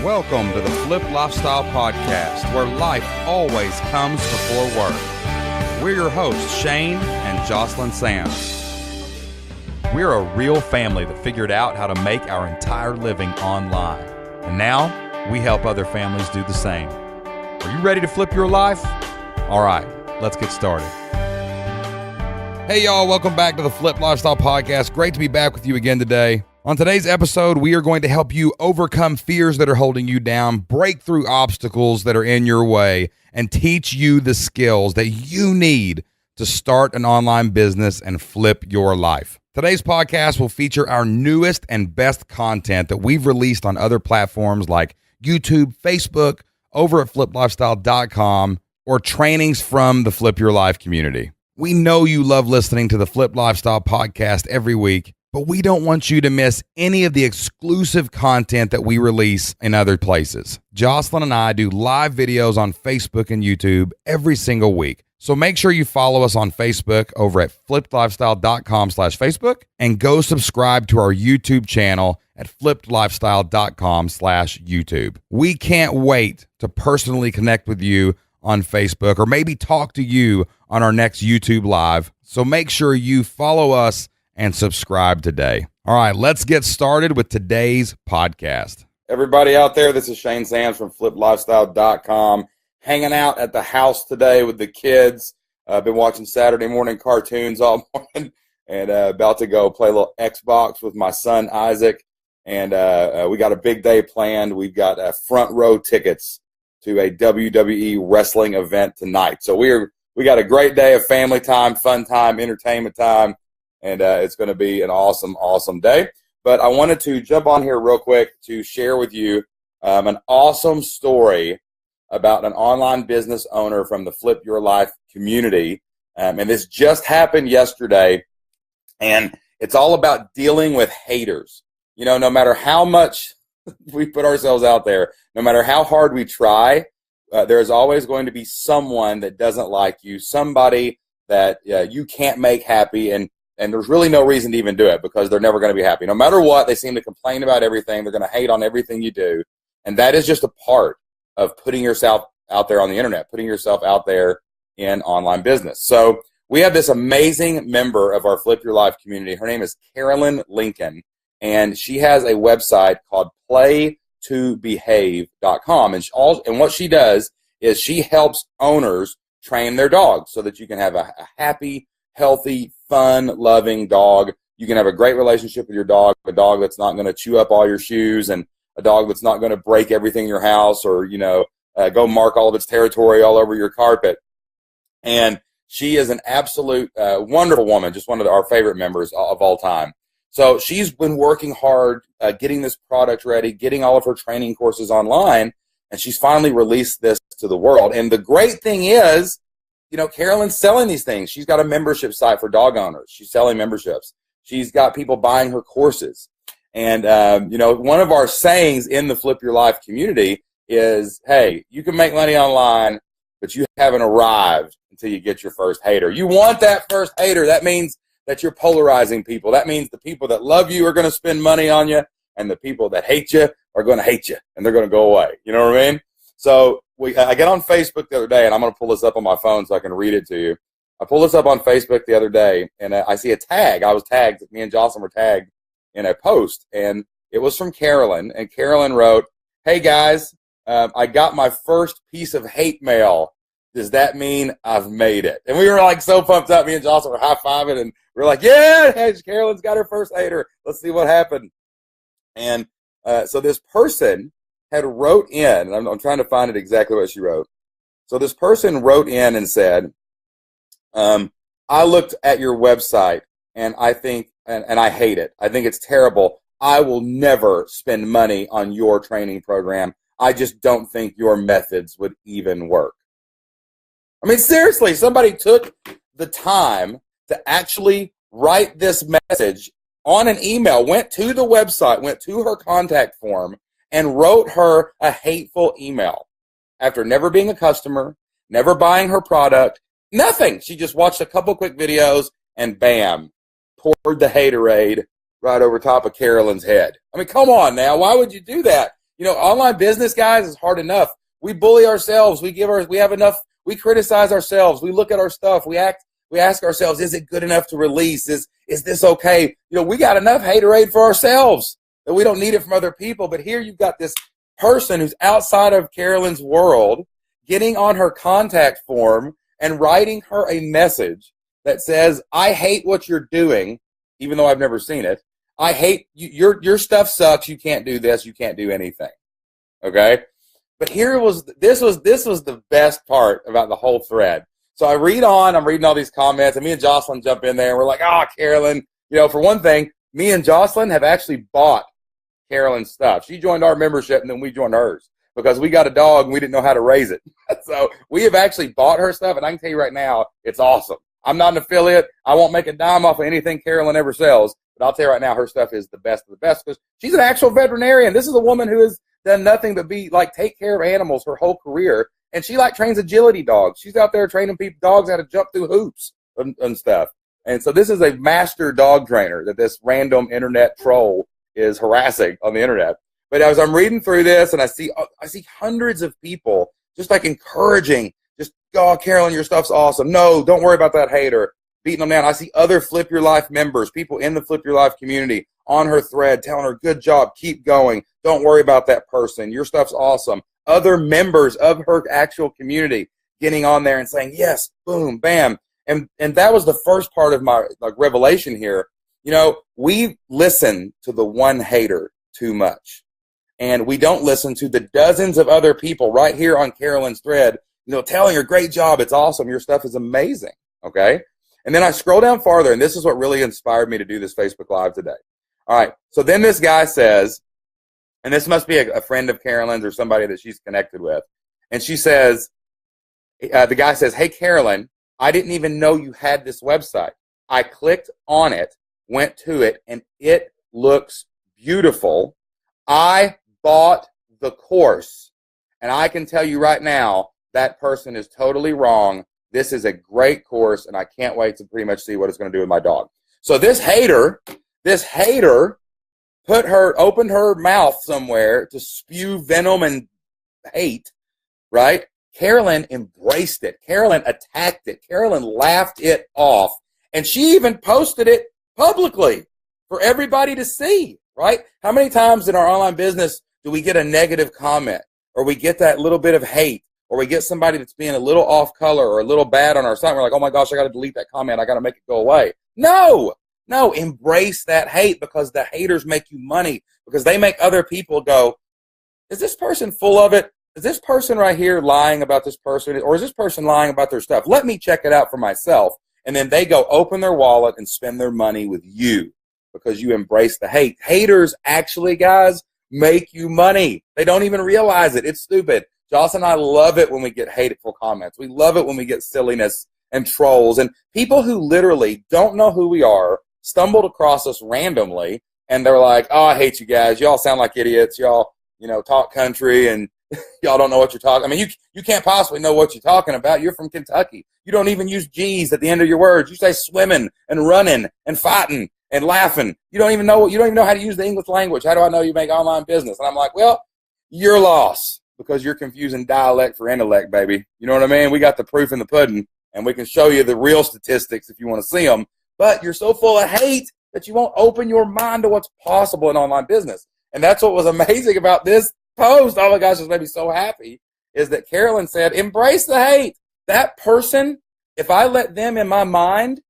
Welcome to the Flip Lifestyle Podcast, where life always comes before work. We're your hosts, Shane and Jocelyn Sands. We're a real family that figured out how to make our entire living online. And now, we help other families do the same. Are you ready to flip your life? All right, let's get started. Hey y'all, welcome back to the Flip Lifestyle Podcast. Great to be back with you again today. On today's episode, we are going to help you overcome fears that are holding you down, break through obstacles that are in your way, and teach you the skills that you need to start an online business and flip your life. Today's podcast will feature our newest and best content that we've released on other platforms like YouTube, Facebook, over at fliplifestyle.com, or trainings from the Flip Your Life community. We know you love listening to the Flip Lifestyle Podcast every week, but we don't want you to miss any of the exclusive content that we release in other places. Jocelyn and I do live videos on Facebook and YouTube every single week. So make sure you follow us on Facebook over at flippedlifestyle.com/Facebook and go subscribe to our YouTube channel at flippedlifestyle.com/YouTube. We can't wait to personally connect with you on Facebook or maybe talk to you on our next YouTube Live. So make sure you follow us and subscribe today. All right, let's get started with today's podcast. Everybody out there, this is Shane Sands from fliplifestyle.com, hanging out at the house today with the kids. I've been watching Saturday morning cartoons all morning and about to go play a little Xbox with my son Isaac. And we got a big day planned. We've got front row tickets to a WWE wrestling event tonight. So we got a great day of family time, fun time, entertainment time, and it's going to be an awesome, awesome day. But I wanted to jump on here real quick to share with you an awesome story about an online business owner from the Flip Your Life community. And this just happened yesterday, and it's all about dealing with haters. You know, no matter how much we put ourselves out there, no matter how hard we try, there's always going to be someone that doesn't like you, somebody that you can't make happy, and there's really no reason to even do it because they're never going to be happy. No matter what, they seem to complain about everything. They're going to hate on everything you do, and that is just a part of putting yourself out there on the internet, putting yourself out there in online business. So we have this amazing member of our Flip Your Life community. Her name is Carolyn Lincoln, and she has a website called playtobehave.com. And what she does is she helps owners train their dogs so that you can have a happy, healthy, fun, loving dog. You can have a great relationship with your dog, a dog that's not going to chew up all your shoes, and a dog that's not going to break everything in your house or, go mark all of its territory all over your carpet. And she is an absolute wonderful woman, just one of our favorite members of all time. So she's been working hard, getting this product ready, getting all of her training courses online, and she's finally released this to the world. And the great thing is, Carolyn's selling these things. She's got a membership site for dog owners. She's selling memberships. She's got people buying her courses. And, one of our sayings in the Flip Your Life community is, hey, you can make money online, but you haven't arrived until you get your first hater. You want that first hater. That means that you're polarizing people. That means the people that love you are going to spend money on you, and the people that hate you are going to hate you, and they're going to go away. You know what I mean? So I got on Facebook the other day, and I'm going to pull this up on my phone so I can read it to you. I pulled this up on Facebook the other day, and I see a tag. I was tagged. Me and Jocelyn were tagged in a post, and it was from Carolyn. And Carolyn wrote, "Hey, guys, I got my first piece of hate mail. Does that mean I've made it?" And we were like so pumped up. Me and Jocelyn were high-fiving, and we were like, yeah, hey, Carolyn's got her first hater. Let's see what happened. And so this person had wrote in, and I'm trying to find it exactly what she wrote. So this person wrote in and said, I looked at your website, and I think, and I hate it. I think it's terrible. I will never spend money on your training program. I just don't think your methods would even work. I mean, seriously, somebody took the time to actually write this message on an email, went to the website, went to her contact form, and wrote her a hateful email after never being a customer, never buying her product, nothing. She just watched a couple quick videos and bam, poured the haterade right over top of Carolyn's head. I mean, come on now. Why would you do that? Online business, guys, is hard enough. We bully ourselves. We have enough. We criticize ourselves. We look at our stuff. We ask ourselves, is it good enough to release? Is this okay? We got enough haterade for ourselves that we don't need it from other people. But here you've got this person who's outside of Carolyn's world getting on her contact form and writing her a message that says, I hate what you're doing, even though I've never seen it. I hate your stuff sucks. You can't do this. You can't do anything. Okay. But this was the best part about the whole thread. So I'm reading all these comments, and me and Jocelyn jump in there, and we're like, Carolyn, for one thing, me and Jocelyn have actually bought Carolyn's stuff. She joined our membership, and then we joined hers because we got a dog and we didn't know how to raise it. So we have actually bought her stuff, and I can tell you right now, it's awesome. I'm not an affiliate. I won't make a dime off of anything Carolyn ever sells, but I'll tell you right now, her stuff is the best of the best because she's an actual veterinarian. This is a woman who has done nothing but take care of animals her whole career, and she trains agility dogs. She's out there training dogs how to jump through hoops and stuff. And so this is a master dog trainer that this random internet troll is harassing on the internet. But as I'm reading through this, and I see hundreds of people just encouraging, Carolyn, your stuff's awesome. No, don't worry about that hater, beating them down. I see other Flip Your Life members, people in the Flip Your Life community on her thread telling her, good job, keep going. Don't worry about that person. Your stuff's awesome. Other members of her actual community getting on there and saying, yes, boom, bam. And that was the first part of my revelation here. We listen to the one hater too much. And we don't listen to the dozens of other people right here on Carolyn's thread, telling her, great job, it's awesome, your stuff is amazing, okay? And then I scroll down farther, and this is what really inspired me to do this Facebook Live today. All right, so then this guy says, and this must be a friend of Carolyn's or somebody that she's connected with, and she says, the guy says, hey, Carolyn, I didn't even know you had this website. I clicked on it, went to it, and it looks beautiful. I bought the course, and I can tell you right now, that person is totally wrong. This is a great course, and I can't wait to pretty much see what it's going to do with my dog. So this hater opened her mouth somewhere to spew venom and hate, right? Carolyn embraced it. Carolyn attacked it. Carolyn laughed it off. And she even posted it publicly for everybody to see, right? How many times in our online business do we get a negative comment, or we get that little bit of hate, or we get somebody that's being a little off color or a little bad on our site? We're like, oh my gosh, I got to delete that comment. I got to make it go away. No, embrace that hate, because the haters make you money, because they make other people go, is this person full of it? Is this person right here lying about this person? Or is this person lying about their stuff? Let me check it out for myself. And then they go open their wallet and spend their money with you because you embrace the hate. Haters actually, guys, make you money. They don't even realize it. It's stupid. Jocelyn and I love it when we get hateful comments. We love it when we get silliness and trolls and people who literally don't know who we are, stumbled across us randomly, and they're like, oh, I hate you guys. Y'all sound like idiots. Y'all, talk country and y'all don't know what you're talking. I mean, you can't possibly know what you're talking about. You're from Kentucky. You don't even use G's at the end of your words. You say swimming and running and fighting and laughing. You don't even know how to use the English language. How do I know you make online business? And I'm like, well, your loss, because you're confusing dialect for intellect, baby. You know what I mean? We got the proof in the pudding, and we can show you the real statistics if you want to see them. But you're so full of hate that you won't open your mind to what's possible in online business. And that's what was amazing about this post. Oh my gosh, it made me so happy, is that Carolyn said, embrace the hate. That person, if I let them in my mind,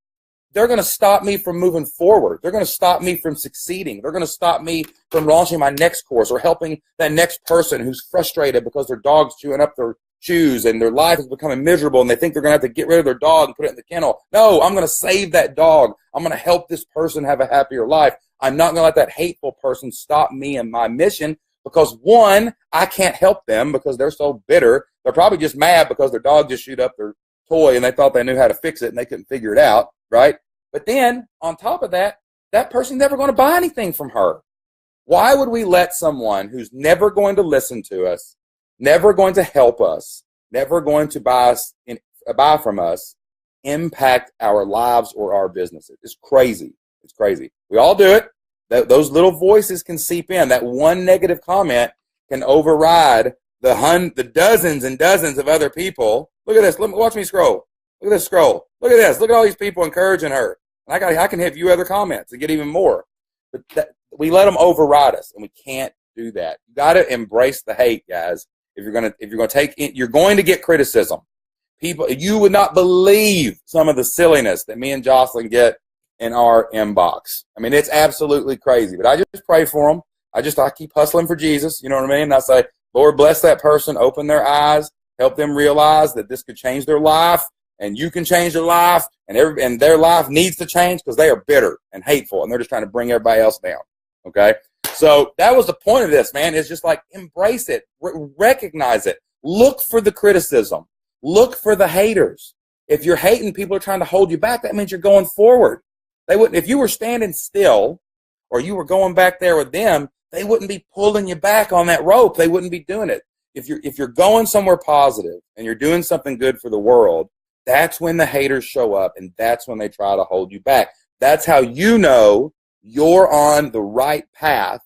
they're going to stop me from moving forward. They're going to stop me from succeeding. They're going to stop me from launching my next course or helping that next person who's frustrated because their dog's chewing up their shoes and their life is becoming miserable and they think they're going to have to get rid of their dog and put it in the kennel. No, I'm going to save that dog. I'm going to help this person have a happier life. I'm not going to let that hateful person stop me in my mission, because one, I can't help them because they're so bitter. They're probably just mad because their dog just chewed up their toy and they thought they knew how to fix it and they couldn't figure it out, right? But then on top of that, that person's never going to buy anything from her. Why would we let someone who's never going to listen to us, never going to help us, never going to buy from us, impact our lives or our businesses? It's crazy. It's crazy. We all do it. Those little voices can seep in. That one negative comment can override the dozens and dozens of other people. Look at this. Watch me scroll. Look at this scroll. Look at this. Look at all these people encouraging her. And I can hit a few other comments and get even more. But we let them override us, and we can't do that. You got to embrace the hate, guys. If you're going to take it, you're going to get criticism. People, you would not believe some of the silliness that me and Jocelyn get in our inbox. I mean, it's absolutely crazy. But I just pray for them. I keep hustling for Jesus. You know what I mean? And I say, Lord, bless that person, open their eyes, help them realize that this could change their life, and you can change their life, and their life needs to change because they are bitter and hateful, and they're just trying to bring everybody else down. Okay? So that was the point of this, man. It's just like embrace it, recognize it, look for the criticism, look for the haters. If you're hating, people are trying to hold you back. That means you're going forward. They wouldn't, if you were standing still or you were going back there with them, they wouldn't be pulling you back on that rope. They wouldn't be doing it. If you're going somewhere positive and you're doing something good for the world, that's when the haters show up, and that's when they try to hold you back. That's how you know you're on the right path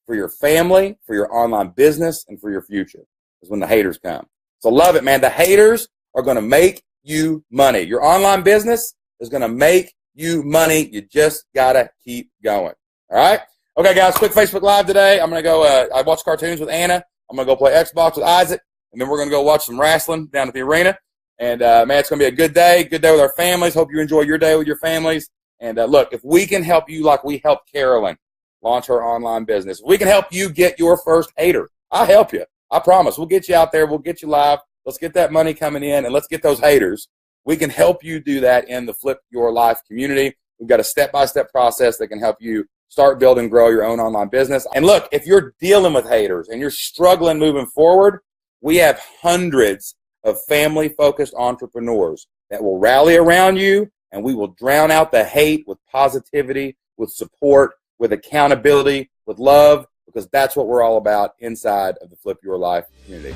for your family, for your online business, and for your future, is when the haters come. So love it, man. The haters are going to make you money. Your online business is going to make you money. You just got to keep going. All right? Okay, guys, quick Facebook Live today. I'm going to go, I watch cartoons with Anna. I'm going to go play Xbox with Isaac, and then we're going to go watch some wrestling down at the arena. And, man, it's going to be a good day with our families. Hope you enjoy your day with your families. And, look, if we can help you like we helped Carolyn launch her online business, if we can help you get your first hater, I'll help you. I promise. We'll get you out there. We'll get you live. Let's get that money coming in, and let's get those haters. We can help you do that in the Flip Your Life community. We've got a step-by-step process that can help you start, build, and grow your own online business. And look, if you're dealing with haters and you're struggling moving forward, we have hundreds of family-focused entrepreneurs that will rally around you, and we will drown out the hate with positivity, with support, with accountability, with love, because that's what we're all about inside of the Flip Your Life community.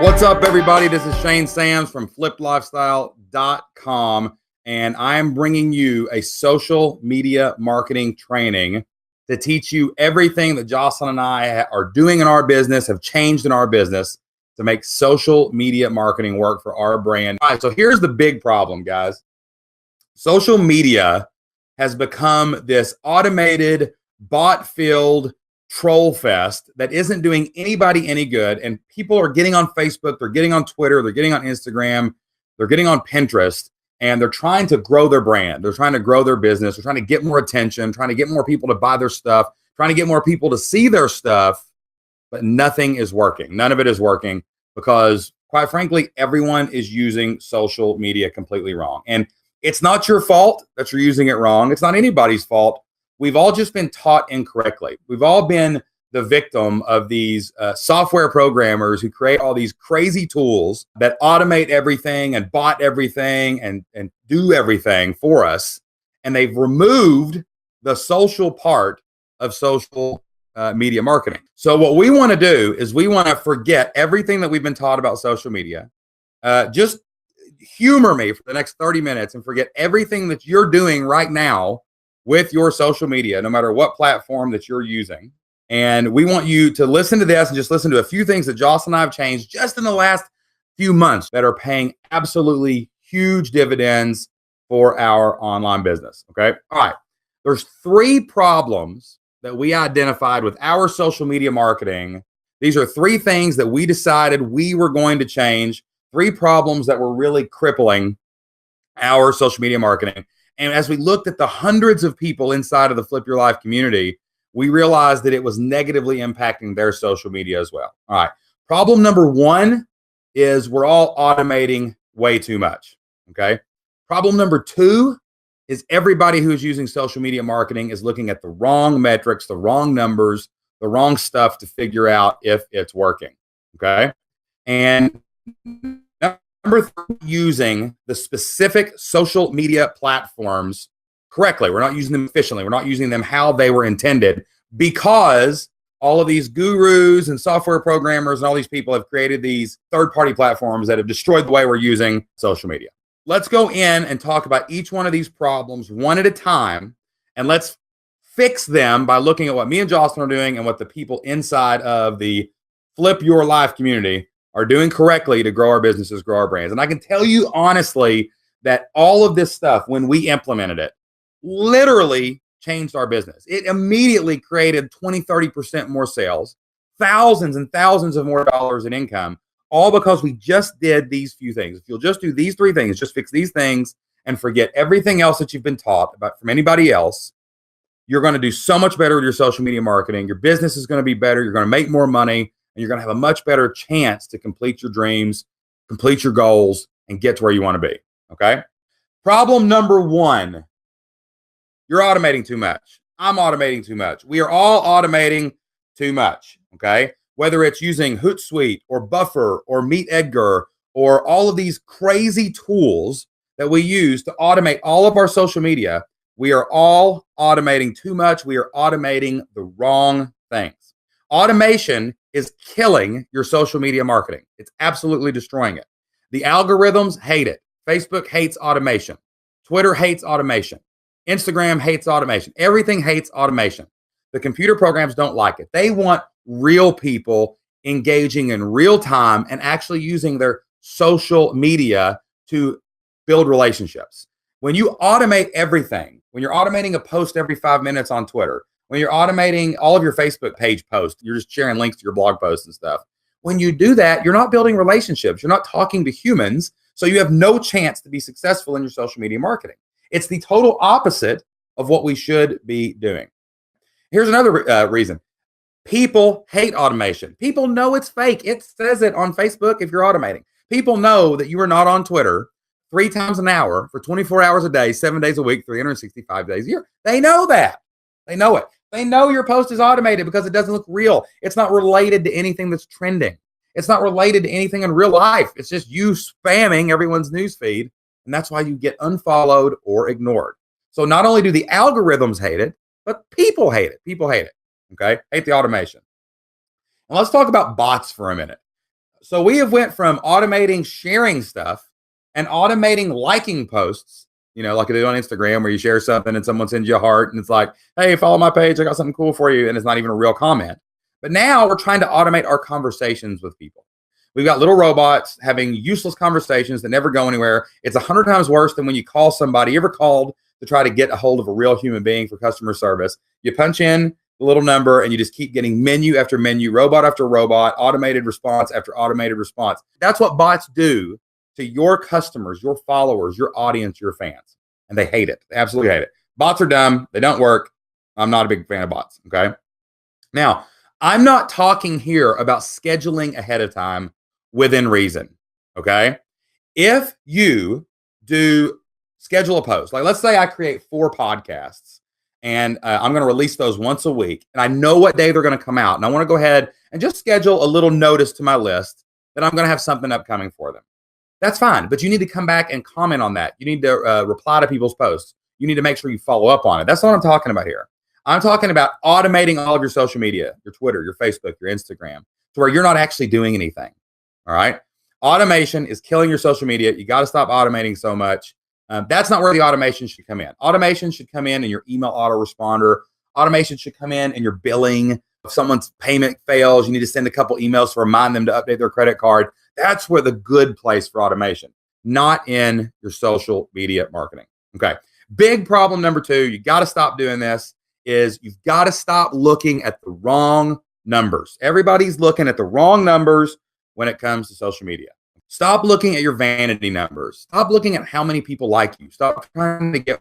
What's up, everybody? This is Shane Sams from flippedlifestyle.com, and I am bringing you a social media marketing training to teach you everything that Jocelyn and I are doing in our business, have changed in our business to make social media marketing work for our brand. All right, so here's the big problem, guys. Social media has become this automated, bot-filled troll fest that isn't doing anybody any good. And people are getting on Facebook, they're getting on Twitter, they're getting on Instagram, they're getting on Pinterest, and they're trying to grow their brand. They're trying to grow their business. They're trying to get more attention, trying to get more people to buy their stuff, trying to get more people to see their stuff, but nothing is working. None of it is working because, quite frankly, everyone is using social media completely wrong. And it's not your fault that you're using it wrong. It's not anybody's fault. We've all just been taught incorrectly. We've all been the victim of these software programmers who create all these crazy tools that automate everything and bot everything and do everything for us. And they've removed the social part of social media marketing. So what we want to do is we want to forget everything that we've been taught about social media. Just humor me for the next 30 minutes and forget everything that you're doing right now with your social media, no matter what platform that you're using. And we want you to listen to this and just listen to a few things that Jocelyn and I have changed just in the last few months that are paying absolutely huge dividends for our online business. Okay. All right. There's 3 problems that we identified with our social media marketing. These are 3 things that we decided we were going to change, 3 problems that were really crippling our social media marketing. And as we looked at the hundreds of people inside of the Flip Your Life community, we realized that it was negatively impacting their social media as well. All right. Problem number 1 is we're all automating way too much. Okay. Problem number 2 is everybody who's using social media marketing is looking at the wrong metrics, the wrong numbers, the wrong stuff to figure out if it's working. Okay. And number 3, using the specific social media platforms correctly. We're not using them efficiently. We're not using them how they were intended because all of these gurus and software programmers and all these people have created these third-party platforms that have destroyed the way we're using social media. Let's go in and talk about each one of these problems one at a time, And let's fix them by looking at what me and Jocelyn are doing and what the people inside of the Flip Your Life community are doing correctly to grow our businesses, grow our brands. And I can tell you honestly that all of this stuff, when we implemented it, literally changed our business. It immediately created 20, 30% more sales, thousands and thousands of more dollars in income, all because we just did these few things. If you'll just do these 3 things, just fix these things and forget everything else that you've been taught about from anybody else, you're going to do so much better with your social media marketing. Your business is going to be better. You're going to make more money, and you're going to have a much better chance to complete your dreams, complete your goals, and get to where you want to be. Okay? Problem number 1, you're automating too much. I'm automating too much. We are all automating too much. Okay? Whether it's using Hootsuite or Buffer or MeetEdgar or all of these crazy tools that we use to automate all of our social media, we are all automating too much. We are automating the wrong things. Automation is killing your social media marketing. It's absolutely destroying it. The algorithms hate it. Facebook hates automation. Twitter hates automation. Instagram hates automation. Everything hates automation. The computer programs don't like it. They want real people engaging in real time and actually using their social media to build relationships. When you automate everything, when you're automating a post every 5 minutes on Twitter, when you're automating all of your Facebook page posts, you're just sharing links to your blog posts and stuff. When you do that, you're not building relationships. You're not talking to humans. So you have no chance to be successful in your social media marketing. It's the total opposite of what we should be doing. Here's another reason. People hate automation. People know it's fake. It says it on Facebook if you're automating. People know that you are not on Twitter 3 times an hour for 24 hours a day, 7 days a week, 365 days a year. They know that. They know it. They know your post is automated because it doesn't look real. It's not related to anything that's trending. It's not related to anything in real life. It's just you spamming everyone's newsfeed, and that's why you get unfollowed or ignored. So not only do the algorithms hate it, but people hate it. People hate it. Okay? Hate the automation. And let's talk about bots for a minute. So we have went from automating sharing stuff and automating liking posts, you know, like I do on Instagram where you share something and someone sends you a heart and it's like, hey, follow my page. I got something cool for you. And it's not even a real comment. But now we're trying to automate our conversations with people. We've got little robots having useless conversations that never go anywhere. It's 100 times worse than when you call somebody. You ever called to try to get a hold of a real human being for customer service? You punch in the little number and you just keep getting menu after menu, robot after robot, automated response after automated response. That's what bots do to your customers, your followers, your audience, your fans. And they hate it. They absolutely hate it. Bots are dumb. They don't work. I'm not a big fan of bots. Okay. Now, I'm not talking here about scheduling ahead of time within reason. Okay. If you do schedule a post, like let's say I create 4 podcasts and I'm going to release those once a week and I know what day they're going to come out. And I want to go ahead and just schedule a little notice to my list that I'm going to have something upcoming for them. That's fine, but you need to come back and comment on that. You need to reply to people's posts. You need to make sure you follow up on it. That's what I'm talking about here. I'm talking about automating all of your social media, your Twitter, your Facebook, your Instagram, to where you're not actually doing anything. All right? Automation is killing your social media. You got to stop automating so much. That's not where the automation should come in. Automation should come in your email autoresponder. Automation should come in your billing. If someone's payment fails, you need to send a couple emails to remind them to update their credit card. That's where the good place for automation, not in your social media marketing. Okay. Big problem number 2, you got to stop doing this, is you've got to stop looking at the wrong numbers. Everybody's looking at the wrong numbers when it comes to social media. Stop looking at your vanity numbers. Stop looking at how many people like you. Stop trying to get,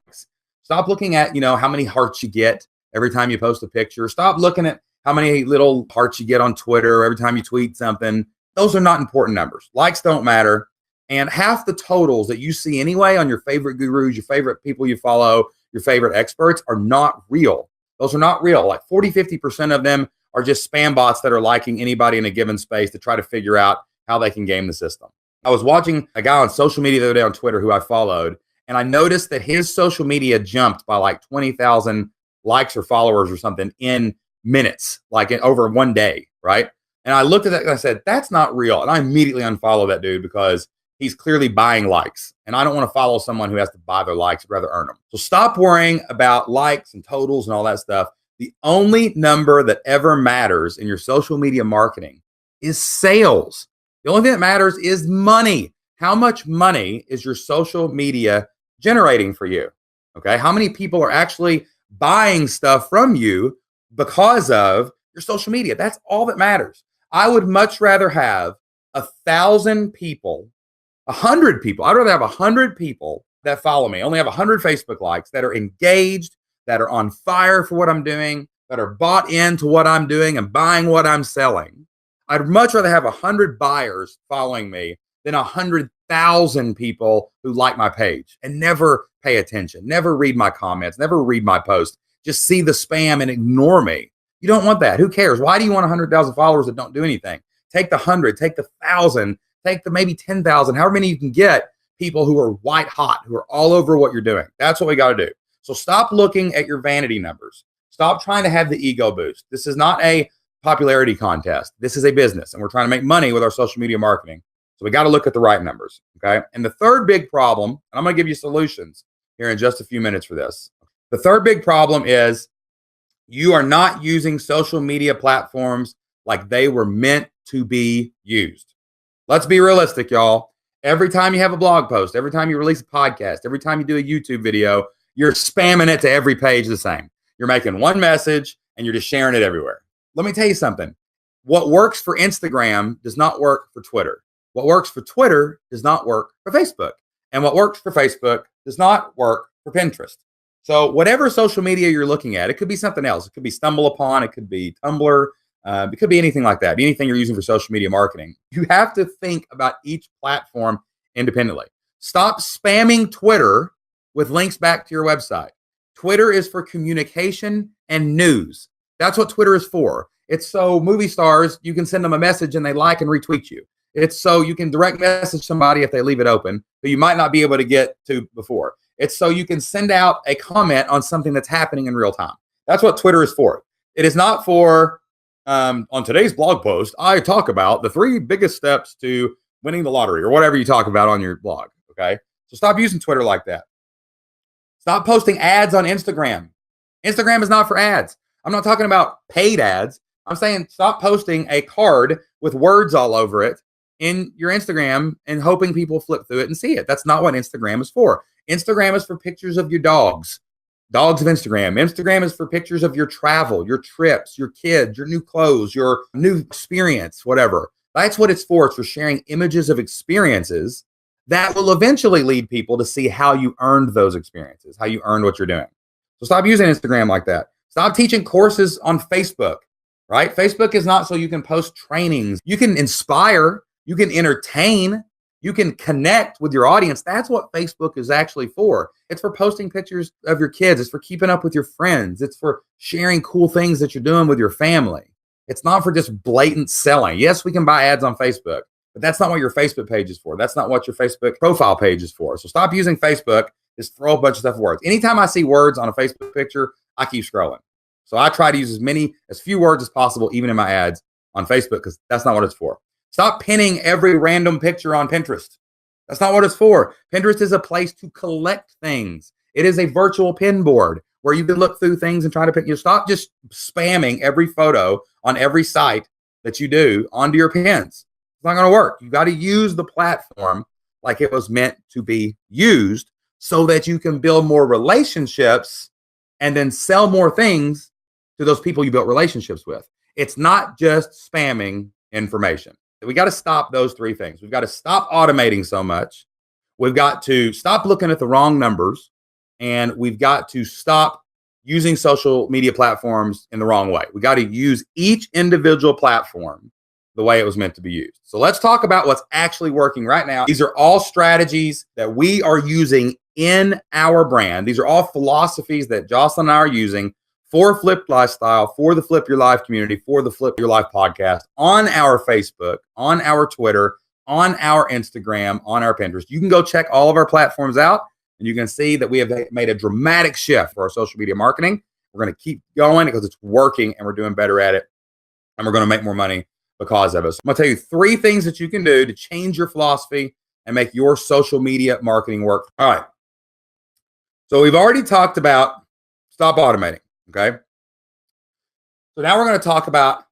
stop looking at, how many hearts you get every time you post a picture. Stop looking at how many little hearts you get on Twitter every time you tweet something. Those are not important numbers. Likes don't matter. And half the totals that you see anyway on your favorite gurus, your favorite people you follow, your favorite experts are not real. Those are not real. Like 40, 50% of them are just spam bots that are liking anybody in a given space to try to figure out how they can game the system. I was watching a guy on social media the other day on Twitter who I followed, and I noticed that his social media jumped by like 20,000 likes or followers or something in minutes, like over one day, right? And I looked at that and I said, that's not real. And I immediately unfollowed that dude because he's clearly buying likes. And I don't want to follow someone who has to buy their likes, I'd rather earn them. So stop worrying about likes and totals and all that stuff. The only number that ever matters in your social media marketing is sales. The only thing that matters is money. How much money is your social media generating for you? Okay. How many people are actually buying stuff from you because of your social media? That's all that matters. I would much rather have 1,000 people, 100 people. I'd rather have 100 people that follow me, only have 100 Facebook likes, that are engaged, that are on fire for what I'm doing, that are bought into what I'm doing and buying what I'm selling. I'd much rather have 100 buyers following me than 100,000 people who like my page and never pay attention, never read my comments, never read my posts, just see the spam and ignore me. You don't want that. Who cares? Why do you want 100,000 followers that don't do anything? Take the 100, take the 1,000, take the maybe 10,000, however many you can get, people who are white hot, who are all over what you're doing. That's what we got to do. So stop looking at your vanity numbers. Stop trying to have the ego boost. This is not a popularity contest. This is a business, and we're trying to make money with our social media marketing. So we got to look at the right numbers, okay? And the third big problem, and I'm going to give you solutions here in just a few minutes for this. The third big problem is you are not using social media platforms like they were meant to be used. Let's be realistic, y'all. Every time you have a blog post, every time you release a podcast, every time you do a YouTube video, you're spamming it to every page the same. You're making one message and you're just sharing it everywhere. Let me tell you something. What works for Instagram does not work for Twitter. What works for Twitter does not work for Facebook. And what works for Facebook does not work for Pinterest. So whatever social media you're looking at, it could be something else. It could be StumbleUpon. It could be Tumblr. It could be anything like that. Anything you're using for social media marketing. You have to think about each platform independently. Stop spamming Twitter with links back to your website. Twitter is for communication and news. That's what Twitter is for. It's so movie stars, you can send them a message and they like and retweet you. It's so you can direct message somebody if they leave it open, who you might not be able to get to before. It's so you can send out a comment on something that's happening in real time. That's what Twitter is for. It is not for, on today's blog post, I talk about the 3 biggest steps to winning the lottery or whatever you talk about on your blog, okay? So stop using Twitter like that. Stop posting ads on Instagram. Instagram is not for ads. I'm not talking about paid ads. I'm saying stop posting a card with words all over it in your Instagram and hoping people flip through it and see it. That's not what Instagram is for. Instagram is for pictures of your dogs. Dogs of Instagram. Instagram is for pictures of your travel, your trips, your kids, your new clothes, your new experience, whatever. That's what it's for. It's for sharing images of experiences that will eventually lead people to see how you earned those experiences, how you earned what you're doing. So stop using Instagram like that. Stop teaching courses on Facebook, right? Facebook is not so you can post trainings. You can inspire, you can entertain, you can connect with your audience. That's what Facebook is actually for. It's for posting pictures of your kids. It's for keeping up with your friends. It's for sharing cool things that you're doing with your family. It's not for just blatant selling. Yes, we can buy ads on Facebook, but that's not what your Facebook page is for. That's not what your Facebook profile page is for. So stop using Facebook. Just throw a bunch of stuff words. Anytime I see words on a Facebook picture, I keep scrolling. So I try to use as few words as possible, even in my ads on Facebook, because that's not what it's for. Stop pinning every random picture on Pinterest. That's not what it's for. Pinterest is a place to collect things. It is a virtual pin board where you can look through things and try to pick. You stop just spamming every photo on every site that you do onto your pins. It's not going to work. You got to use the platform like it was meant to be used so that you can build more relationships and then sell more things to those people you built relationships with. It's not just spamming information. We got to stop those 3 things. We've got to stop automating so much. We've got to stop looking at the wrong numbers. And we've got to stop using social media platforms in the wrong way. We got to use each individual platform the way it was meant to be used. So let's talk about what's actually working right now. These are all strategies that we are using in our brand. These are all philosophies that Jocelyn and I are using for Flipped Lifestyle, for the Flip Your Life community, for the Flip Your Life podcast, on our Facebook, on our Twitter, on our Instagram, on our Pinterest. You can go check all of our platforms out, and you can see that we have made a dramatic shift for our social media marketing. We're going to keep going because it's working, and we're doing better at it, and we're going to make more money because of it. So I'm going to tell you 3 things that you can do to change your philosophy, and make your social media marketing work. All right. So we've already talked about stop automating. Okay. So now we're going to talk about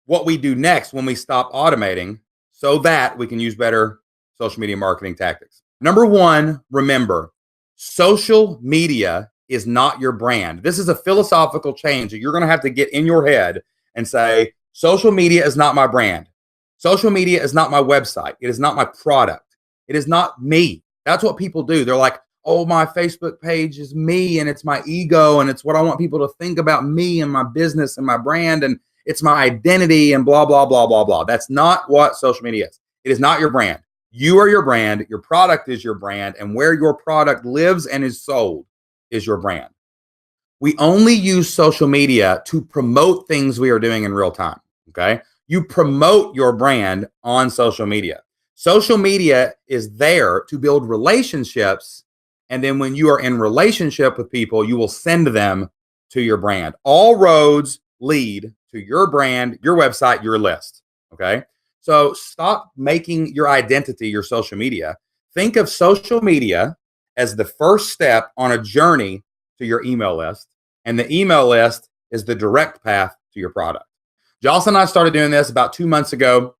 what we do next when we stop automating so that we can use better social media marketing tactics. Number one, remember, social media is not your brand. This is a philosophical change that you're going to have to get in your head and say, social media is not my brand. Social media is not my website. It is not my product. It is not me. That's what people do. They're like, oh, my Facebook page is me and it's my ego and it's what I want people to think about me and my business and my brand and it's my identity and blah, blah, blah, blah, blah. That's not what social media is. It is not your brand. You are your brand. Your product is your brand. And where your product lives and is sold is your brand. We only use social media to promote things we are doing in real time. Okay. You promote your brand on social media. Social media is there to build relationships. And then when you are in relationship with people, you will send them to your brand. All roads lead to your brand, your website, your list. Okay. So stop making your identity your social media. Think of social media as the first step on a journey to your email list. And the email list is the direct path to your product. Jocelyn and I started doing this about 2 months ago,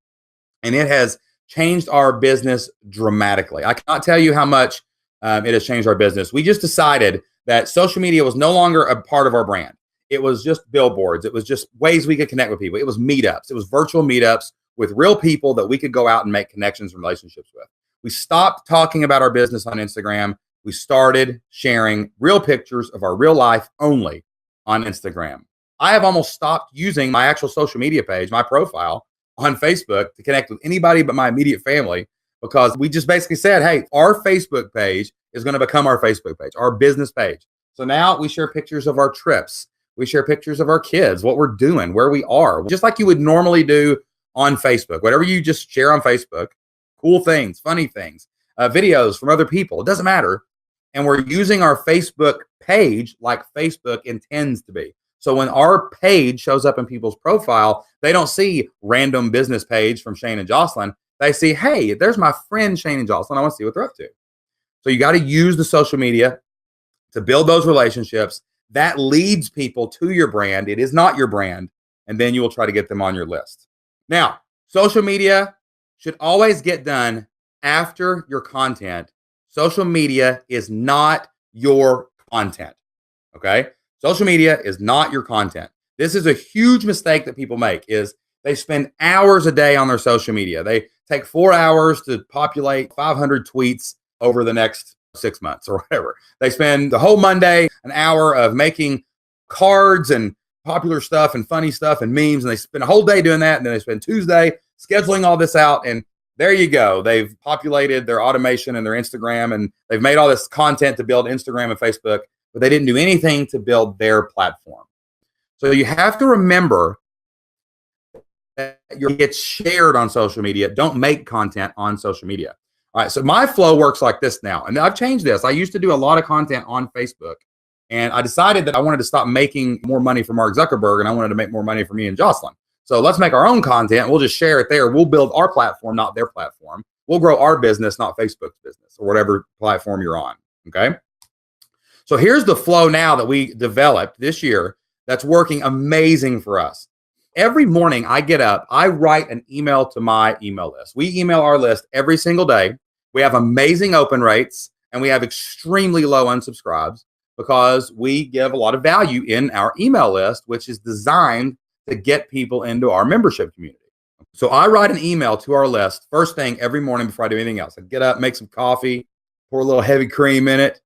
and it has changed our business dramatically. I cannot tell you how much it has changed our business. We just decided that social media was no longer a part of our brand. It was just billboards. It was just ways we could connect with people. It was meetups. It was virtual meetups with real people that we could go out and make connections and relationships with. We stopped talking about our business on Instagram. We started sharing real pictures of our real life only on Instagram. I have almost stopped using my actual social media page, my profile on Facebook to connect with anybody but my immediate family because we just basically said, hey, our Facebook page is going to become our Facebook page, our business page. So now we share pictures of our trips. We share pictures of our kids, what we're doing, where we are, just like you would normally do on Facebook. Whatever you just share on Facebook, cool things, funny things, videos from other people, it doesn't matter. And we're using our Facebook page like Facebook intends to be. So when our page shows up in people's profile, they don't see random business page from Shane and Jocelyn. They see, hey, there's my friend Shane and Jocelyn. I want to see what they're up to. So you got to use the social media to build those relationships. That leads people to your brand. It is not your brand. And then you will try to get them on your list. Now, social media should always get done after your content. Social media is not your content. Okay? Social media is not your content. This is a huge mistake that people make is they spend hours a day on their social media. They take 4 hours to populate 500 tweets over the next 6 months or whatever. They spend the whole Monday, an hour of making cards and popular stuff and funny stuff and memes. And they spend a whole day doing that. And then they spend Tuesday scheduling all this out. And there you go. They've populated their automation and their Instagram and they've made all this content to build Instagram and Facebook, but they didn't do anything to build their platform. So you have to remember that it gets shared on social media. Don't make content on social media. All right, so my flow works like this now. And I've changed this. I used to do a lot of content on Facebook. And I decided that I wanted to stop making more money for Mark Zuckerberg and I wanted to make more money for me and Jocelyn. So let's make our own content. We'll just share it there. We'll build our platform, not their platform. We'll grow our business, not Facebook's business or whatever platform you're on. Okay. So here's the flow now that we developed this year that's working amazing for us. Every morning I get up, I write an email to my email list. We email our list every single day. We have amazing open rates and we have extremely low unsubscribes because we give a lot of value in our email list, which is designed to get people into our membership community. So I write an email to our list first thing every morning before I do anything else. I get up, make some coffee, pour a little heavy cream in it,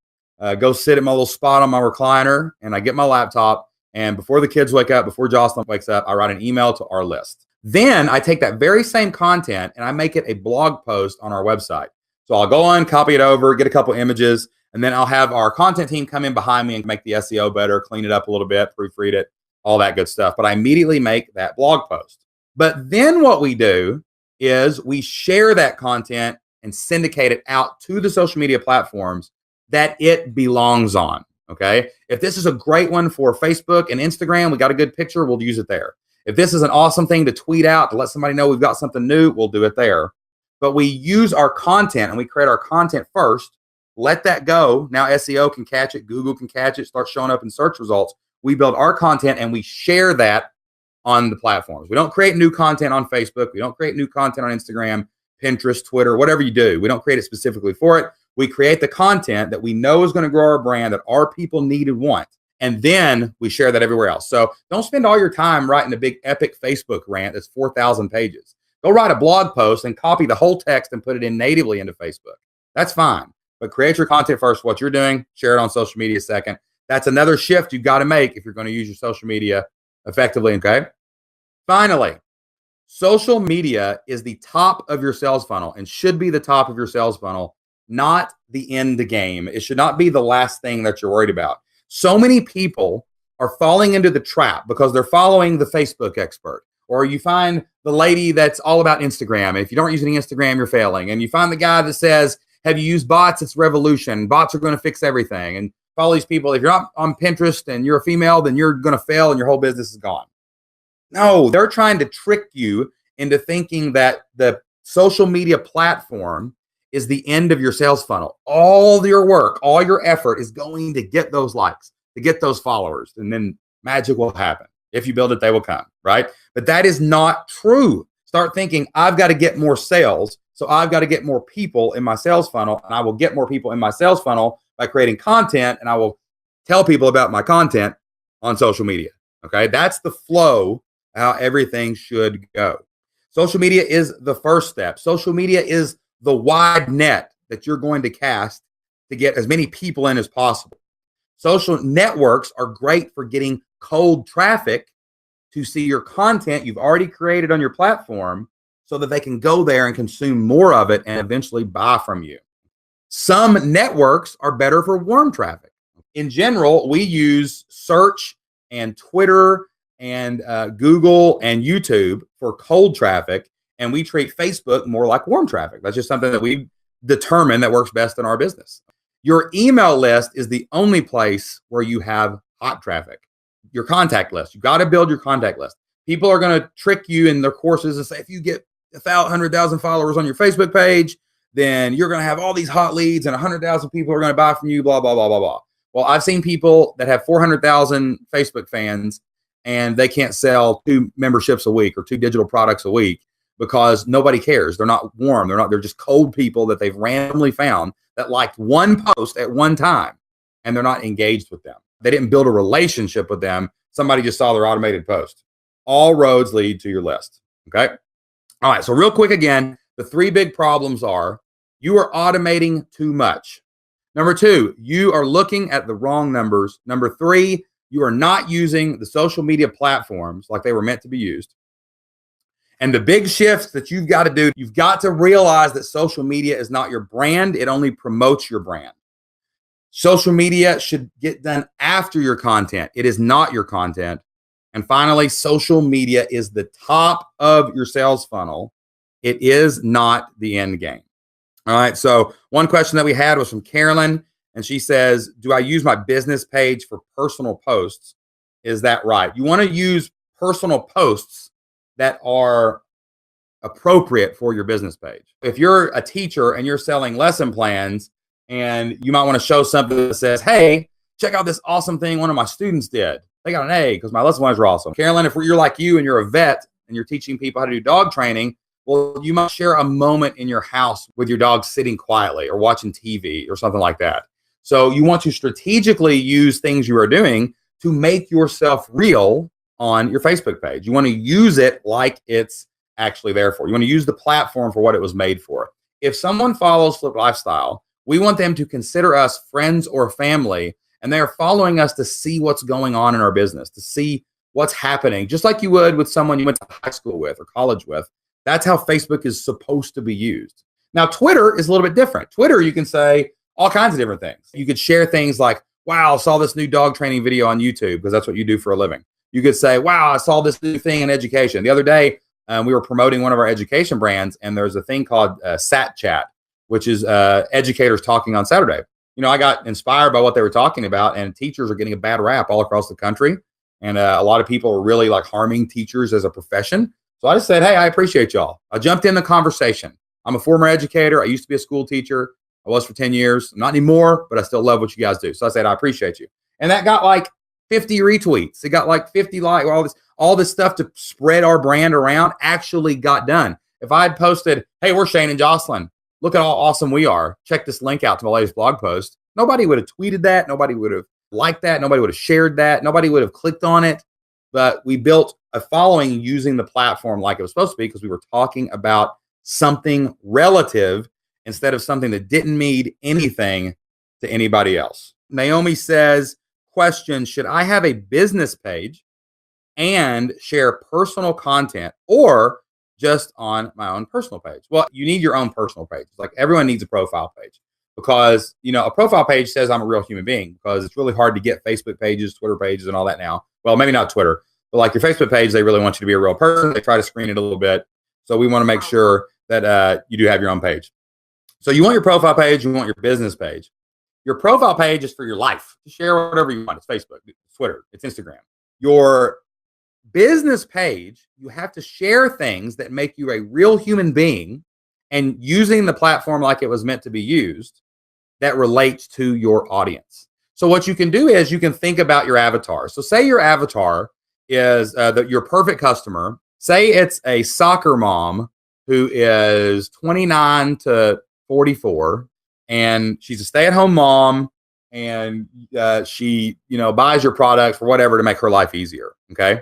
go sit at my little spot on my recliner, and I get my laptop. And before the kids wake up, before Jocelyn wakes up, I write an email to our list. Then I take that very same content and I make it a blog post on our website. So I'll go on, copy it over, get a couple images, and then I'll have our content team come in behind me and make the SEO better, clean it up a little bit, proofread it, all that good stuff. But I immediately make that blog post. But then what we do is we share that content and syndicate it out to the social media platforms that it belongs on. Okay. If this is a great one for Facebook and Instagram, we got a good picture, we'll use it there. If this is an awesome thing to tweet out to let somebody know we've got something new, we'll do it there. but we use our content and we create our content first, let that go. Now SEO can catch it, Google can catch it, start showing up in search results. We build our content and we share that on the platforms. We don't create new content on Facebook. We don't create new content on Instagram, Pinterest, Twitter, whatever you do. We don't create it specifically for it. We create the content that we know is going to grow our brand, that our people need and want. And then we share that everywhere else. So don't spend all your time writing a big epic Facebook rant that's 4,000 pages. Go write a blog post and copy the whole text and put it in natively into Facebook. That's fine. But create your content first, what you're doing, share it on social media second. That's another shift you've got to make if you're going to use your social media effectively, okay? Finally, social media is the top of your sales funnel and should be the top of your sales funnel, not the end game. It should not be the last thing that you're worried about. So many people are falling into the trap because they're following the Facebook expert, or you find the lady that's all about Instagram. If you don't use any Instagram, you're failing. And you find the guy that says, have you used bots? It's revolution. Bots are going to fix everything. And follow these people. If you're not on Pinterest and you're a female, then you're going to fail and your whole business is gone. No, they're trying to trick you into thinking that the social media platform is the end of your sales funnel. All your work, all your effort is going to get those likes, to get those followers, and then magic will happen. If you build it, they will come, right? But that is not true. Start thinking, I've got to get more sales, so I've got to get more people in my sales funnel, and I will get more people in my sales funnel by creating content, and I will tell people about my content on social media, okay? That's the flow, how everything should go. Social media is the first step. Social media is the wide net that you're going to cast to get as many people in as possible. Social networks are great for getting cold traffic to see your content you've already created on your platform so that they can go there and consume more of it and eventually buy from you. Some networks are better for warm traffic. In general, we use search and Twitter and Google and YouTube for cold traffic, and we treat Facebook more like warm traffic. That's just something that we determine that works best in our business. Your email list is the only place where you have hot traffic. Your contact list. You've got to build your contact list. People are going to trick you in their courses and say, if you get 100,000 followers on your Facebook page, then you're going to have all these hot leads and 100,000 people are going to buy from you, blah, blah, blah, blah, blah. Well, I've seen people that have 400,000 Facebook fans and they can't sell 2 memberships a week or 2 digital products a week because nobody cares. They're not warm. They're just cold people that they've randomly found that liked one post at one time, and they're not engaged with them. They didn't build a relationship with them. Somebody just saw their automated post. All roads lead to your list, okay? All right, so real quick again, the 3 big problems are you are automating too much. Number 2, you are looking at the wrong numbers. Number 3, you are not using the social media platforms like they were meant to be used. And the big shifts that you've got to do, you've got to realize that social media is not your brand. It only promotes your brand. Social media should get done after your content. It is not your content. And finally, social media is the top of your sales funnel. It is not the end game. All right. So one question that we had was from Carolyn, and she says, do I use my business page for personal posts? Is that right? You want to use personal posts that are appropriate for your business page. If you're a teacher and you're selling lesson plans and you might want to show something that says, hey, check out this awesome thing one of my students did. They got an A because my lesson plans were awesome. Carolyn, if you're like you and you're a vet and you're teaching people how to do dog training, well, you might share a moment in your house with your dog sitting quietly or watching TV or something like that. So you want to strategically use things you are doing to make yourself real on your Facebook page. You want to use it like it's actually there for you. You want to use the platform for what it was made for. If someone follows Flip Lifestyle, we want them to consider us friends or family, and they are following us to see what's going on in our business, to see what's happening, just like you would with someone you went to high school with or college with. That's how Facebook is supposed to be used. Now, Twitter is a little bit different. Twitter, you can say all kinds of different things. You could share things like, wow, I saw this new dog training video on YouTube, because that's what you do for a living. You could say, wow, I saw this new thing in education. The other day, we were promoting one of our education brands, and there's a thing called Sat Chat, which is educators talking on Saturday. You know, I got inspired by what they were talking about, and teachers are getting a bad rap all across the country. And a lot of people are really like harming teachers as a profession. So I just said, hey, I appreciate y'all. I jumped in the conversation. I'm a former educator. I used to be a school teacher. I was for 10 years. Not anymore, but I still love what you guys do. So I said, I appreciate you. And that got like 50 retweets. It got like 50 likes. All this stuff to spread our brand around actually got done. If I had posted, hey, we're Shane and Jocelyn. Look at how awesome we are. Check this link out to my latest blog post. Nobody would have tweeted that. Nobody would have liked that. Nobody would have shared that. Nobody would have clicked on it. But we built a following using the platform like it was supposed to be because we were talking about something relative instead of something that didn't mean anything to anybody else. Naomi says, question, should I have a business page and share personal content or just on my own personal page? Well, you need your own personal page. Like everyone needs a profile page because, a profile page says I'm a real human being because it's really hard to get Facebook pages, Twitter pages, and all that now. Well, maybe not Twitter, but like your Facebook page, they really want you to be a real person. They try to screen it a little bit. So we want to make sure that you do have your own page. So you want your profile page, you want your business page. Your profile page is for your life. You share whatever you want. It's Facebook, it's Twitter, it's Instagram. Your business page, you have to share things that make you a real human being and using the platform like it was meant to be used that relates to your audience. So what you can do is you can think about your avatar. So say your avatar is your perfect customer. Say it's a soccer mom who is 29 to 44, and she's a stay-at-home mom, and she, buys your products for whatever to make her life easier. Okay.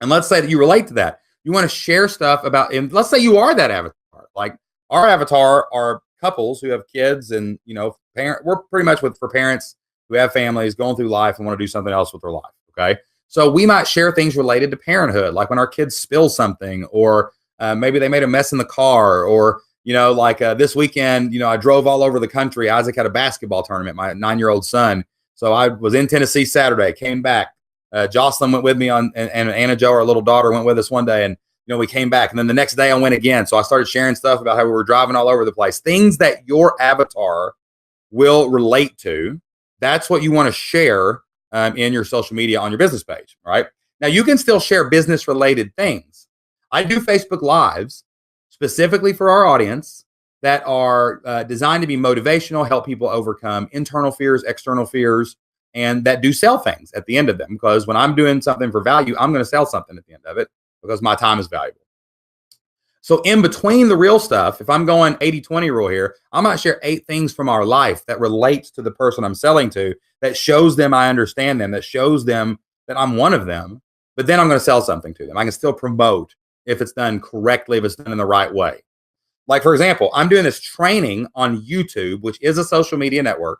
And let's say that you relate to that. You want to share stuff about, and let's say you are that avatar. Like our avatar are couples who have kids and, we're pretty much for parents who have families going through life and want to do something else with their life. Okay. So we might share things related to parenthood, like when our kids spill something, or maybe they made a mess in the car, or, this weekend, I drove all over the country. Isaac had a basketball tournament, my 9-year-old son. So I was in Tennessee Saturday, came back. Jocelyn went with me and Anna Jo, our little daughter, went with us one day, and we came back. And then the next day I went again. So I started sharing stuff about how we were driving all over the place. Things that your avatar will relate to. That's what you want to share in your social media on your business page. Right now, you can still share business related things. I do Facebook Lives specifically for our audience that are designed to be motivational, help people overcome internal fears, external fears, and that do sell things at the end of them. Because when I'm doing something for value, I'm going to sell something at the end of it because my time is valuable. So in between the real stuff, if I'm going 80-20 rule here, I might share 8 things from our life that relates to the person I'm selling to, that shows them I understand them, that shows them that I'm one of them, but then I'm going to sell something to them. I can still promote if it's done correctly, if it's done in the right way. Like, for example, I'm doing this training on YouTube, which is a social media network.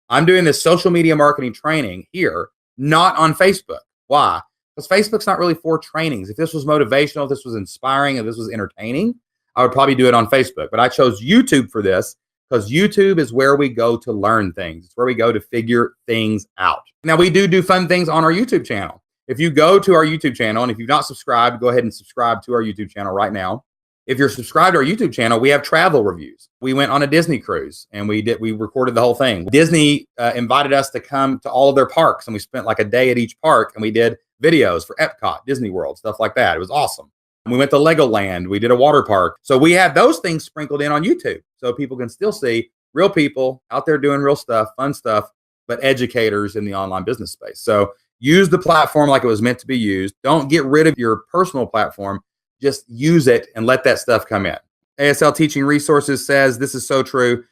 I'm doing this social media marketing training here, not on Facebook. Why? Because Facebook's not really for trainings. If this was motivational, if this was inspiring, if this was entertaining, I would probably do it on Facebook. But I chose YouTube for this because YouTube is where we go to learn things. It's where we go to figure things out. Now, we do fun things on our YouTube channel. If you go to our YouTube channel, and if you've not subscribed, go ahead and subscribe to our YouTube channel right now. If you're subscribed to our YouTube channel, we have travel reviews. We went on a Disney cruise and we recorded the whole thing. Disney invited us to come to all of their parks, and we spent like a day at each park, and we did videos for Epcot, Disney World, stuff like that. It was awesome. And we went to Legoland. We did a water park. So we have those things sprinkled in on YouTube so people can still see real people out there doing real stuff, fun stuff, but educators in the online business space. So use the platform like it was meant to be used. Don't get rid of your personal platform. Just use it and let that stuff come in. ASL Teaching Resources says, this is so true.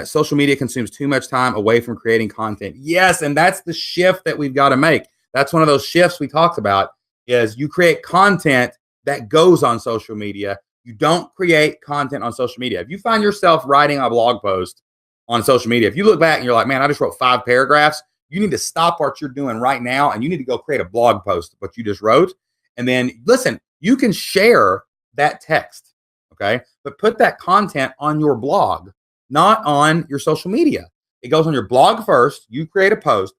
Social media consumes too much time away from creating content. Yes, and that's the shift that we've got to make. That's one of those shifts we talked about, is you create content that goes on social media. You don't create content on social media. If you find yourself writing a blog post on social media, if you look back and you're like, man, I just wrote 5 paragraphs, you need to stop what you're doing right now, and you need to go create a blog post of what you just wrote. And then listen, you can share that text, okay? But put that content on your blog, not on your social media. It goes on your blog first. You create a post,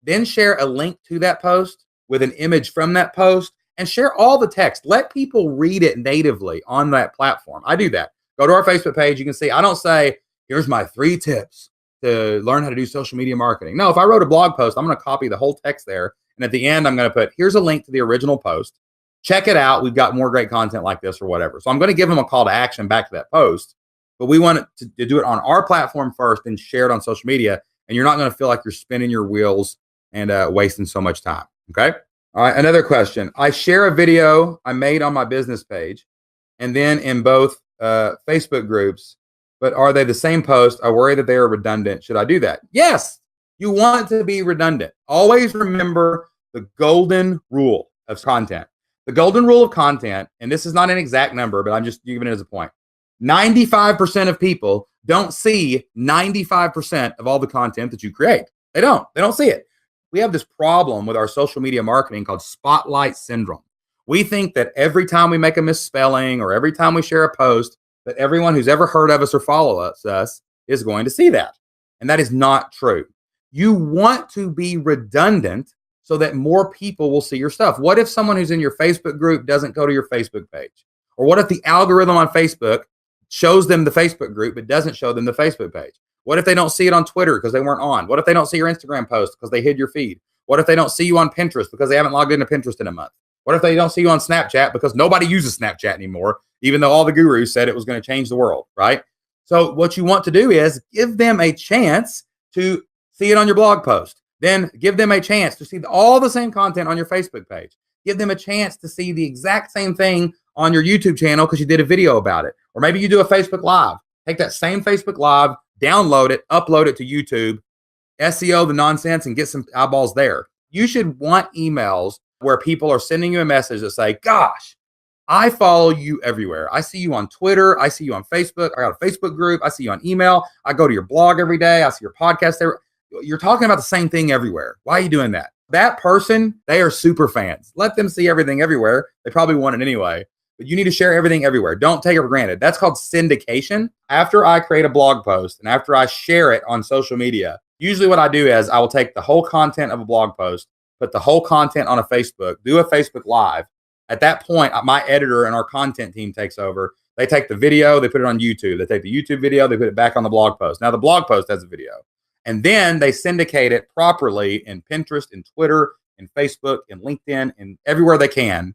then share a link to that post with an image from that post, and share all the text. Let people read it natively on that platform. I do that. Go to our Facebook page. You can see, I don't say, here's my 3 tips to learn how to do social media marketing. No, if I wrote a blog post, I'm going to copy the whole text there. And at the end, I'm going to put, here's a link to the original post. Check it out. We've got more great content like this or whatever. So I'm going to give them a call to action back to that post. but we want to do it on our platform first and share it on social media. And you're not going to feel like you're spinning your wheels and wasting so much time. Okay. All right. Another question. I share a video I made on my business page and then in both Facebook groups, but are they the same post? I worry that they are redundant. Should I do that? Yes. You want to be redundant. Always remember the golden rule of content. The golden rule of content, and this is not an exact number, but I'm just giving it as a point. 95% of people don't see 95% of all the content that you create. They don't see it. We have this problem with our social media marketing called spotlight syndrome. We think that every time we make a misspelling or every time we share a post, that everyone who's ever heard of us or follow us is going to see that. And that is not true. You want to be redundant so that more people will see your stuff. What if someone who's in your Facebook group doesn't go to your Facebook page? Or what if the algorithm on Facebook shows them the Facebook group but doesn't show them the Facebook page? What if they don't see it on Twitter because they weren't on? What if they don't see your Instagram post because they hid your feed? What if they don't see you on Pinterest because they haven't logged into Pinterest in a month? What if they don't see you on Snapchat because nobody uses Snapchat anymore, even though all the gurus said it was going to change the world, right? So what you want to do is give them a chance to see it on your blog post. Then give them a chance to see all the same content on your Facebook page. Give them a chance to see the exact same thing on your YouTube channel because you did a video about it. Or maybe you do a Facebook Live. Take that same Facebook Live, download it, upload it to YouTube, SEO the nonsense, and get some eyeballs there. You should want emails where people are sending you a message that say, gosh, I follow you everywhere. I see you on Twitter. I see you on Facebook. I got a Facebook group. I see you on email. I go to your blog every day. I see your podcast there. You're talking about the same thing everywhere. Why are you doing that? That person, they are super fans. Let them see everything everywhere. They probably want it anyway, but you need to share everything everywhere. Don't take it for granted. That's called syndication. After I create a blog post and after I share it on social media, usually what I do is I will take the whole content of a blog post, put the whole content on a Facebook, do a Facebook Live. At that point, my editor and our content team takes over. They take the video, they put it on YouTube. They take the YouTube video, they put it back on the blog post. Now the blog post has a video. And then they syndicate it properly in Pinterest, in Twitter, in Facebook, in LinkedIn, and everywhere they can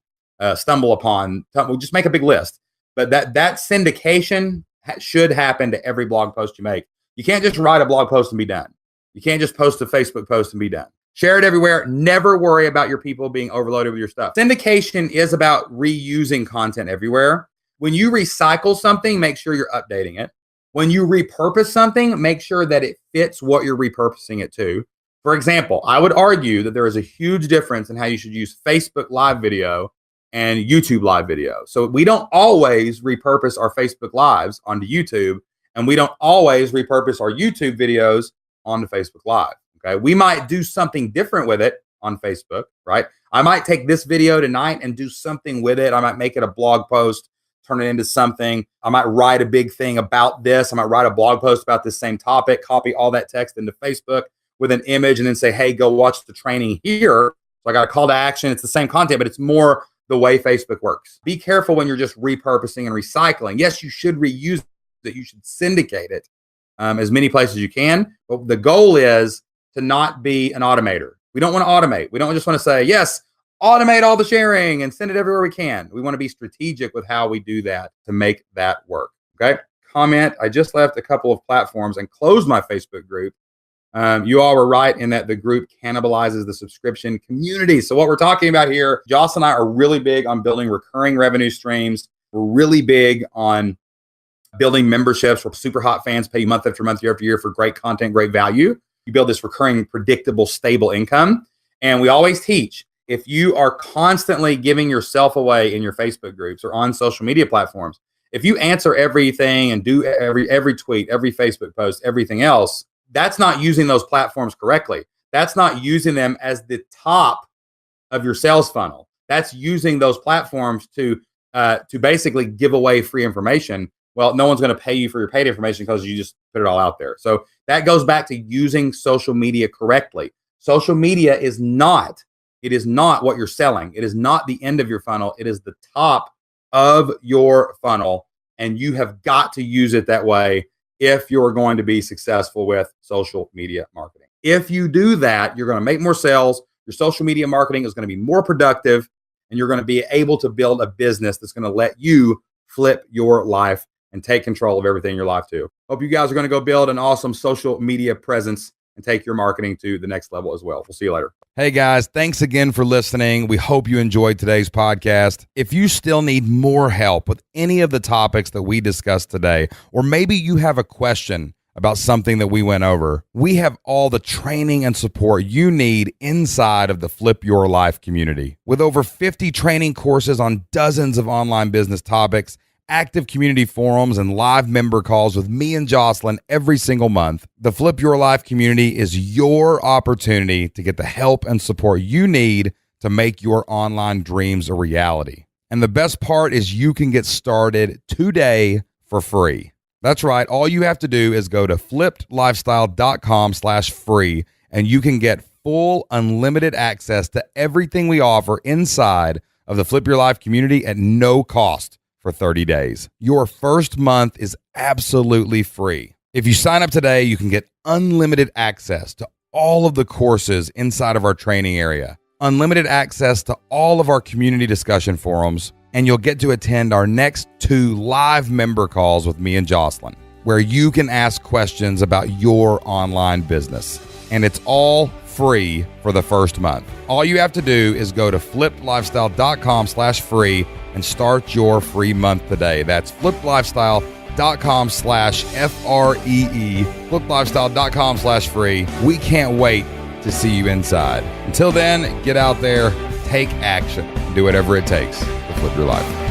stumble upon. We'll just make a big list. But that syndication should happen to every blog post you make. You can't just write a blog post and be done. You can't just post a Facebook post and be done. Share it everywhere. Never worry about your people being overloaded with your stuff. Syndication is about reusing content everywhere. When you recycle something, make sure you're updating it. When you repurpose something, make sure that it fits what you're repurposing it to. For example, I would argue that there is a huge difference in how you should use Facebook Live video and YouTube Live video. So we don't always repurpose our Facebook Lives onto YouTube, and we don't always repurpose our YouTube videos onto Facebook Live. Okay, we might do something different with it on Facebook, right? I might take this video tonight and do something with it. I might make it a blog post, turn it into something. I might write a big thing about this. I might write a blog post about this same topic, copy all that text into Facebook with an image and then say, hey, go watch the training here. So I got a call to action. It's the same content, but it's more the way Facebook works. Be careful when you're just repurposing and recycling. Yes, you should reuse it. You should syndicate it as many places as you can. But the goal is to not be an automator. We don't want to automate. We don't just want to say, yes, automate all the sharing and send it everywhere we can. We want to be strategic with how we do that to make that work. Okay. Comment. I just left a couple of platforms and closed my Facebook group. You all were right in that the group cannibalizes the subscription community. So what we're talking about here, Joss and I are really big on building recurring revenue streams. We're really big on building memberships where super hot fans pay you month after month, year after year for great content, great value. You build this recurring, predictable, stable income. And we always teach, if you are constantly giving yourself away in your Facebook groups or on social media platforms, if you answer everything and do every tweet, every Facebook post, everything else, that's not using those platforms correctly. That's not using them as the top of your sales funnel. That's using those platforms to basically give away free information. Well, no one's going to pay you for your paid information because you just put it all out there. So that goes back to using social media correctly. Social media is not what you're selling. It is not the end of your funnel. It is the top of your funnel. And you have got to use it that way if you're going to be successful with social media marketing. If you do that, you're going to make more sales. Your social media marketing is going to be more productive, and you're going to be able to build a business that's going to let you flip your life and take control of everything in your life too. Hope you guys are going to go build an awesome social media presence and take your marketing to the next level as well. We'll see you later. Hey guys, thanks again for listening. We hope you enjoyed today's podcast. If you still need more help with any of the topics that we discussed today, or maybe you have a question about something that we went over, we have all the training and support you need inside of the Flip Your Life community. With over 50 training courses on dozens of online business topics, active community forums, and live member calls with me and Jocelyn every single month, the Flip Your Life community is your opportunity to get the help and support you need to make your online dreams a reality. And the best part is you can get started today for free. That's right. All you have to do is go to flippedlifestyle.com/free, and you can get full unlimited access to everything we offer inside of the Flip Your Life community at no cost for 30 days. Your first month is absolutely free. If you sign up today, you can get unlimited access to all of the courses inside of our training area, unlimited access to all of our community discussion forums, and you'll get to attend our next 2 live member calls with me and Jocelyn, where you can ask questions about your online business. And it's all free for the first month. All you have to do is go to flippedlifestyle.com/free and start your free month today. That's flippedlifestyle.com/FREE, flippedlifestyle.com/free. We can't wait to see you inside. Until then, get out there, take action, do whatever it takes to flip your life.